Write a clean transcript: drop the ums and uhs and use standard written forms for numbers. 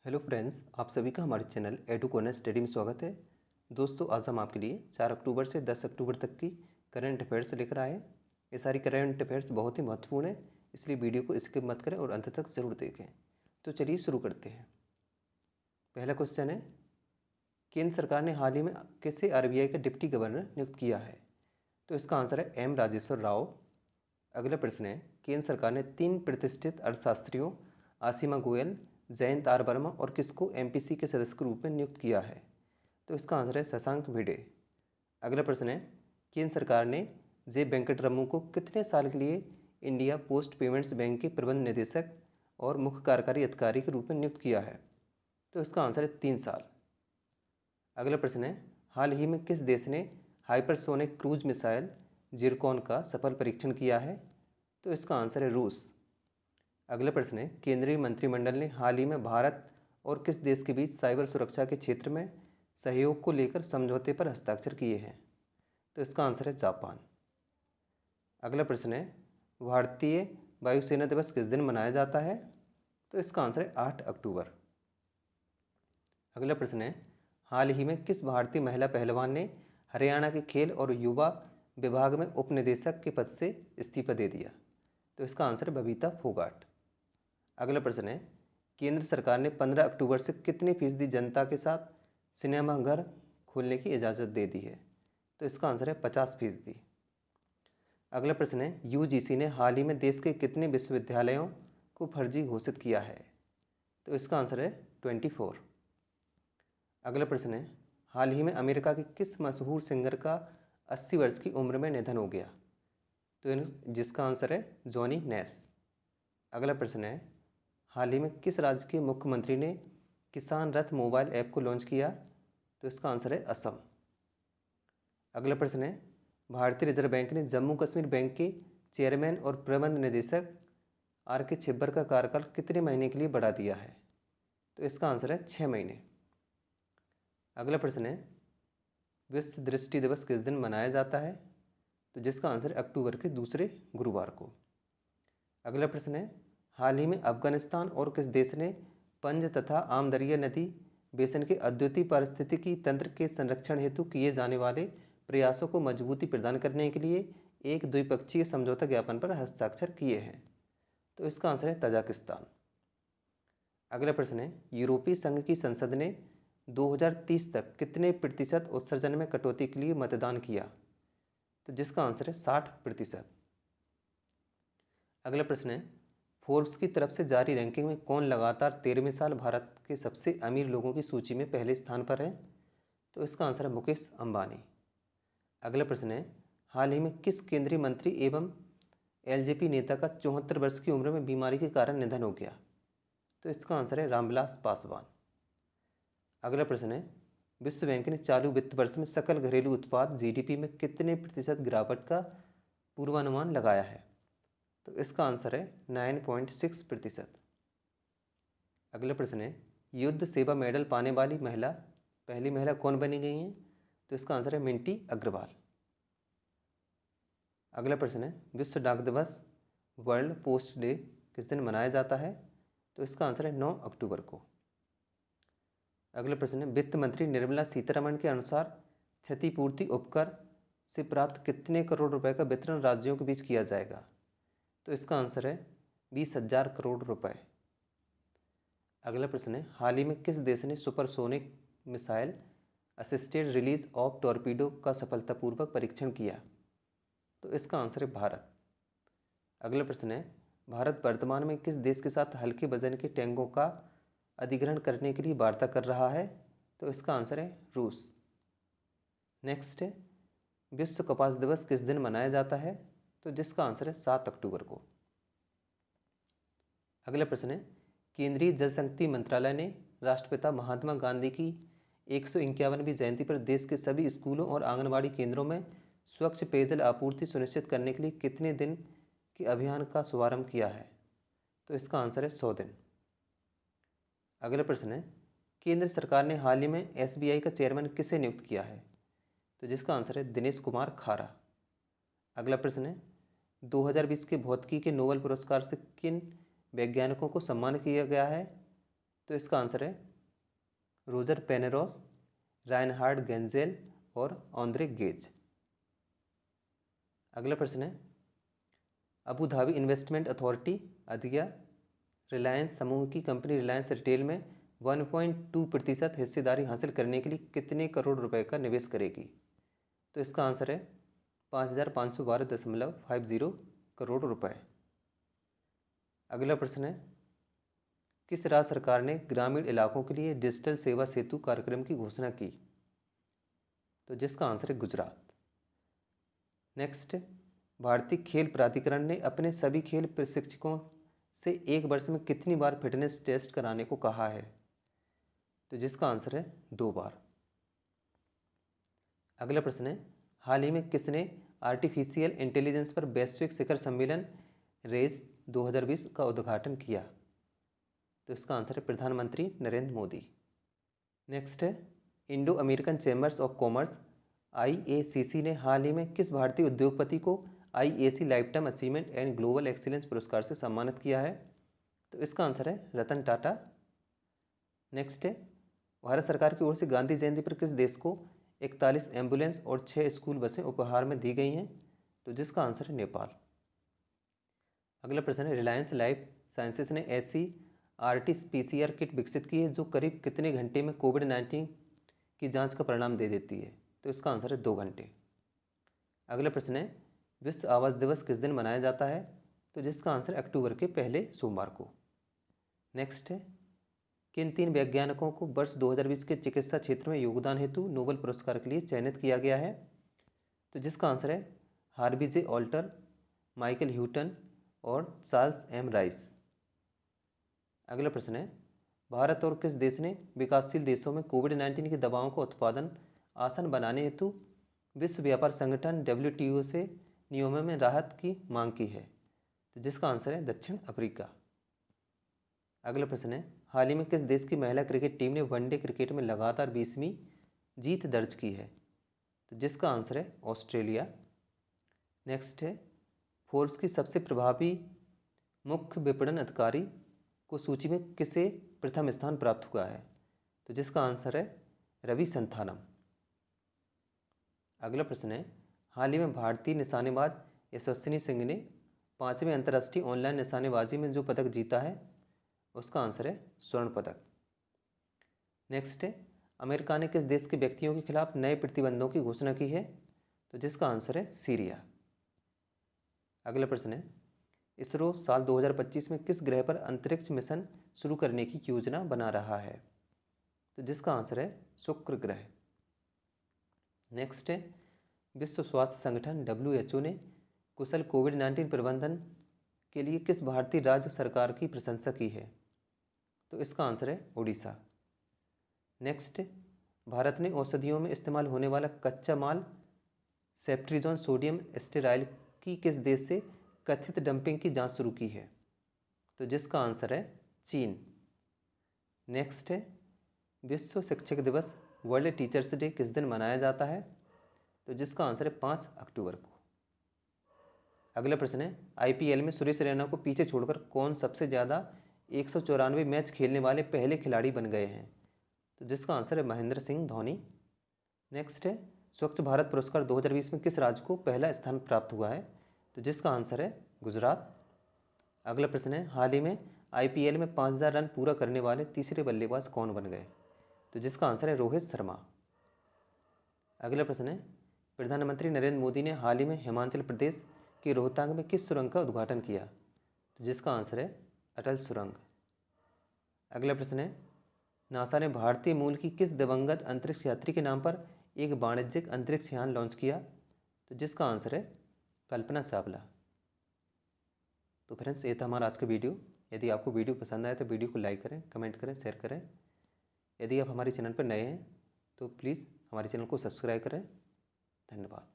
Hello friends, आप सभी का हमारे चैनल एडू कॉर्नर स्टडी में स्वागत है। दोस्तों, आज हम आपके लिए 4 अक्टूबर से 10 अक्टूबर तक की करंट अफेयर्स लेकर आए हैं। ये सारी करंट अफेयर्स बहुत ही महत्वपूर्ण है, इसलिए वीडियो को स्किप मत करें और अंत तक ज़रूर देखें। तो चलिए शुरू करते हैं। पहला क्वेश्चन है, केंद्र सरकार ने हाल ही में किसे आरबीआई का डिप्टी गवर्नर नियुक्त किया है? तो इसका आंसर है एम राजेश्वर राव। अगला प्रश्न है, केंद्र सरकार ने 3 प्रतिष्ठित अर्थशास्त्रियों आसिमा गोयल, जयंत आर वर्मा और किसको एमपीसी के सदस्य के रूप में नियुक्त किया है? तो इसका आंसर है शशांक भिडे। अगला प्रश्न है, केंद्र सरकार ने जे वेंकटरमू को कितने साल के लिए इंडिया पोस्ट पेमेंट्स बैंक के प्रबंध निदेशक और मुख्य कार्यकारी अधिकारी के रूप में नियुक्त किया है? तो इसका आंसर है 3 साल। अगला प्रश्न है, हाल ही में किस देश ने हाइपरसोनिक क्रूज मिसाइल जिरकॉन का सफल परीक्षण किया है? तो इसका आंसर है रूस। अगला प्रश्न है, केंद्रीय मंत्रिमंडल ने हाल ही में भारत और किस देश के बीच साइबर सुरक्षा के क्षेत्र में सहयोग को लेकर समझौते पर हस्ताक्षर किए हैं? तो इसका आंसर है जापान। अगला प्रश्न है, भारतीय वायुसेना दिवस किस दिन मनाया जाता है? तो इसका आंसर है 8 अक्टूबर। अगला प्रश्न है, हाल ही में किस भारतीय महिला पहलवान ने हरियाणा के खेल और युवा विभाग में उप निदेशक के पद से इस्तीफा दे दिया? तो इसका आंसर है बबीता फोगाट। अगला प्रश्न है, केंद्र सरकार ने 15 अक्टूबर से कितने फीसदी जनता के साथ सिनेमाघर खोलने की इजाज़त दे दी है? तो इसका आंसर है 50%। अगला प्रश्न है, यूजीसी ने हाल ही में देश के कितने विश्वविद्यालयों को फर्जी घोषित किया है? तो इसका आंसर है 24। अगला प्रश्न है, हाल ही में अमेरिका के किस मशहूर सिंगर का 80 वर्ष की उम्र में निधन हो गया? तो जिसका आंसर है जॉनी नैश। अगला प्रश्न है, हाल ही में किस राज्य के मुख्यमंत्री ने किसान रथ मोबाइल ऐप को लॉन्च किया? तो इसका आंसर है असम। अगला प्रश्न है, भारतीय रिजर्व बैंक ने जम्मू कश्मीर बैंक के चेयरमैन और प्रबंध निदेशक आर के छिब्बर का कार्यकाल कितने महीने के लिए बढ़ा दिया है? तो इसका आंसर है 6 महीने। अगला प्रश्न है, विश्व दृष्टि दिवस किस दिन मनाया जाता है? तो जिसका आंसर है अक्टूबर के दूसरे गुरुवार को। अगला प्रश्न है, हाल ही में अफगानिस्तान और किस देश ने पंज तथा आमदरिया नदी बेसिन के अद्वितीय पारिस्थितिकी तंत्र के संरक्षण हेतु किए जाने वाले प्रयासों को मजबूती प्रदान करने के लिए एक द्विपक्षीय समझौता ज्ञापन पर हस्ताक्षर किए हैं? तो इसका आंसर है तजाकिस्तान। अगला प्रश्न है, यूरोपीय संघ की संसद ने 2030 तक कितने प्रतिशत उत्सर्जन में कटौती के लिए मतदान किया? तो जिसका आंसर है 60%। अगला प्रश्न है, फोर्ब्स की तरफ से जारी रैंकिंग में कौन लगातार 13वें साल भारत के सबसे अमीर लोगों की सूची में पहले स्थान पर है? तो इसका आंसर है मुकेश अंबानी। अगला प्रश्न है, हाल ही में किस केंद्रीय मंत्री एवं एलजेपी नेता का 74 वर्ष की उम्र में बीमारी के कारण निधन हो गया? तो इसका आंसर है रामविलास पासवान। अगला प्रश्न है, विश्व बैंक ने चालू वित्त वर्ष में सकल घरेलू उत्पाद जीडीपी में कितने प्रतिशत गिरावट का पूर्वानुमान लगाया है? तो इसका आंसर है 9.6%। अगला प्रश्न है, युद्ध सेवा मेडल पाने वाली पहली महिला कौन बनी गई हैं? तो इसका आंसर है मिंटी अग्रवाल। अगला प्रश्न है, विश्व डाक दिवस वर्ल्ड पोस्ट डे किस दिन मनाया जाता है? तो इसका आंसर है 9 अक्टूबर को। अगला प्रश्न है, वित्त मंत्री निर्मला सीतारमण के अनुसार क्षतिपूर्ति उपकर से प्राप्त कितने करोड़ रुपए का वितरण राज्यों के बीच किया जाएगा? तो इसका आंसर है 20,000 करोड़ रुपए। अगला प्रश्न है, हाल ही में किस देश ने supersonic missile assisted release of torpedo का सफलतापूर्वक परीक्षण किया? तो इसका आंसर है भारत। अगला प्रश्न है, भारत वर्तमान में किस देश के साथ हल्के वजन के टैंकों का अधिग्रहण करने के लिए वार्ता कर रहा है? तो इसका आंसर है रूस। नेक्स्ट है, विश्व कपास दिवस किस दिन मनाया जाता है? तो जिसका आंसर है 7 अक्टूबर को। अगला प्रश्न है, केंद्रीय जल शक्ति मंत्रालय ने राष्ट्रपिता महात्मा गांधी की 151वीं जयंती पर देश के सभी स्कूलों और आंगनबाड़ी केंद्रों में स्वच्छ पेयजल आपूर्ति सुनिश्चित करने के लिए कितने दिन के अभियान का शुभारंभ किया है? तो इसका आंसर है 100 दिन। अगला प्रश्न है, केंद्र सरकार ने हाल ही में एसबीआई का चेयरमैन किसे नियुक्त किया है? तो जिसका आंसर है दिनेश कुमार खारा। अगला प्रश्न है, 2020 के भौतिकी के नोबेल पुरस्कार से किन वैज्ञानिकों को सम्मानित किया गया है? तो इसका आंसर है रोजर पेनेरोस, राइनहार्ड गेंजेल और ऑन्द्रे गेज। अगला प्रश्न है, अबू धाबी इन्वेस्टमेंट अथॉरिटी अधिया रिलायंस समूह की कंपनी रिलायंस रिटेल में 1.2% हिस्सेदारी हासिल करने के लिए कितने करोड़ रुपए का निवेश करेगी? तो इसका आंसर है 5,512.50 करोड़ रुपए। अगला प्रश्न है, किस राज्य सरकार ने ग्रामीण इलाकों के लिए डिजिटल सेवा सेतु कार्यक्रम की घोषणा की? तो जिसका आंसर है गुजरात। नेक्स्ट, भारतीय खेल प्राधिकरण ने अपने सभी खेल प्रशिक्षकों से एक वर्ष में कितनी बार फिटनेस टेस्ट कराने को कहा है? तो जिसका आंसर है 2 बार। अगला प्रश्न है, हाल ही में किसने आर्टिफिशियल इंटेलिजेंस पर वैश्विक शिखर सम्मेलन रेस 2020 का उद्घाटन किया? तो इसका आंसर है प्रधानमंत्री नरेंद्र मोदी। नेक्स्ट है, Indo American chambers of commerce IACC ने हाल ही में किस भारतीय उद्योगपति को IAC lifetime achievement and global excellence पुरस्कार से सम्मानित किया है? तो इसका आंसर है रतन टाटा। नेक्स्ट है, भारत सरकार की ओर से गांधी जयंती पर किस देश को 41 एम्बुलेंस और 6 स्कूल बसें उपहार में दी गई हैं? तो जिसका आंसर है नेपाल। अगला प्रश्न है, रिलायंस लाइफ साइंसेज ने ऐसी RT-PCR किट विकसित की है जो करीब कितने घंटे में कोविड-19 की जांच का परिणाम दे देती है? तो इसका आंसर है 2 घंटे। अगला प्रश्न है, विश्व आवास दिवस किस दिन मनाया जाता है? तो जिसका आंसर अक्टूबर के पहले सोमवार को। नेक्स्ट है, किन 3 वैज्ञानिकों को वर्ष 2020 के चिकित्सा क्षेत्र में योगदान हेतु नोबेल पुरस्कार के लिए चयनित किया गया है? तो जिसका आंसर है हार्वी जे ऑल्टर, माइकल ह्यूटन और चार्ल्स एम राइस। अगला प्रश्न है, भारत और किस देश ने विकासशील देशों में कोविड-19 की दवाओं का उत्पादन आसान बनाने हेतु विश्व व्यापार संगठन WTO से नियमों में राहत की मांग की है? तो जिसका आंसर है दक्षिण अफ्रीका। अगला प्रश्न है, हाल ही में किस देश की महिला क्रिकेट टीम ने वनडे क्रिकेट में लगातार 20वीं जीत दर्ज की है? तो जिसका आंसर है ऑस्ट्रेलिया। नेक्स्ट है, फोर्ब्स की सबसे प्रभावी मुख्य विपणन अधिकारी को सूची में किसे प्रथम स्थान प्राप्त हुआ है? तो जिसका आंसर है रवि संथानम। अगला प्रश्न है, हाल ही में भारतीय निशानेबाज यशस्विनी सिंह ने 5वें अंतर्राष्ट्रीय ऑनलाइन निशानेबाजी में जो पदक जीता है उसका आंसर है स्वर्ण पदक। नेक्स्ट है, अमेरिका ने किस देश के व्यक्तियों के खिलाफ नए प्रतिबंधों की घोषणा की है? तो जिसका आंसर है सीरिया। अगला प्रश्न है, इसरो साल 2025 में किस ग्रह पर अंतरिक्ष मिशन शुरू करने की योजना बना रहा है? तो जिसका आंसर है शुक्र ग्रह। नेक्स्ट है, विश्व स्वास्थ्य संगठन WHO ने कुशल कोविड-19 प्रबंधन के लिए किस भारतीय राज्य सरकार की प्रशंसा की है? तो इसका आंसर है उड़ीसा। नेक्स्ट, भारत ने औषधियों में इस्तेमाल होने वाला कच्चा माल सेफ्ट्रिजोन सोडियम स्टेराइल की किस देश से कथित डंपिंग की जांच शुरू की है? तो जिसका आंसर है चीन। नेक्स्ट है, विश्व शिक्षक दिवस वर्ल्ड टीचर्स डे किस दिन मनाया जाता है? तो जिसका आंसर है 5 अक्टूबर को। अगला प्रश्न है, IPL में सुरेश रैना को पीछे छोड़कर कौन सबसे ज़्यादा 194 मैच खेलने वाले पहले खिलाड़ी बन गए हैं? तो जिसका आंसर है महेंद्र सिंह धोनी। नेक्स्ट है, स्वच्छ भारत पुरस्कार 2020 में किस राज्य को पहला स्थान प्राप्त हुआ है? तो जिसका आंसर है गुजरात। अगला प्रश्न है, हाल ही में IPL में 5000 रन पूरा करने वाले तीसरे बल्लेबाज कौन बन गए? तो जिसका आंसर है रोहित शर्मा। अगला प्रश्न है, प्रधानमंत्री नरेंद्र मोदी ने हाल ही में हिमाचल प्रदेश के रोहतांग में किस सुरंग का उद्घाटन किया? तो जिसका आंसर है अटल सुरंग। अगला प्रश्न है, नासा ने भारतीय मूल की किस दिवंगत अंतरिक्ष यात्री के नाम पर एक वाणिज्यिक अंतरिक्ष यान लॉन्च किया? तो जिसका आंसर है कल्पना चावला। तो फ्रेंड्स, ये था हमारा आज का वीडियो। यदि आपको वीडियो पसंद आए तो वीडियो को लाइक करें, कमेंट करें, शेयर करें। यदि आप हमारे चैनल पर नए हैं तो प्लीज़ हमारे चैनल को सब्सक्राइब करें। धन्यवाद।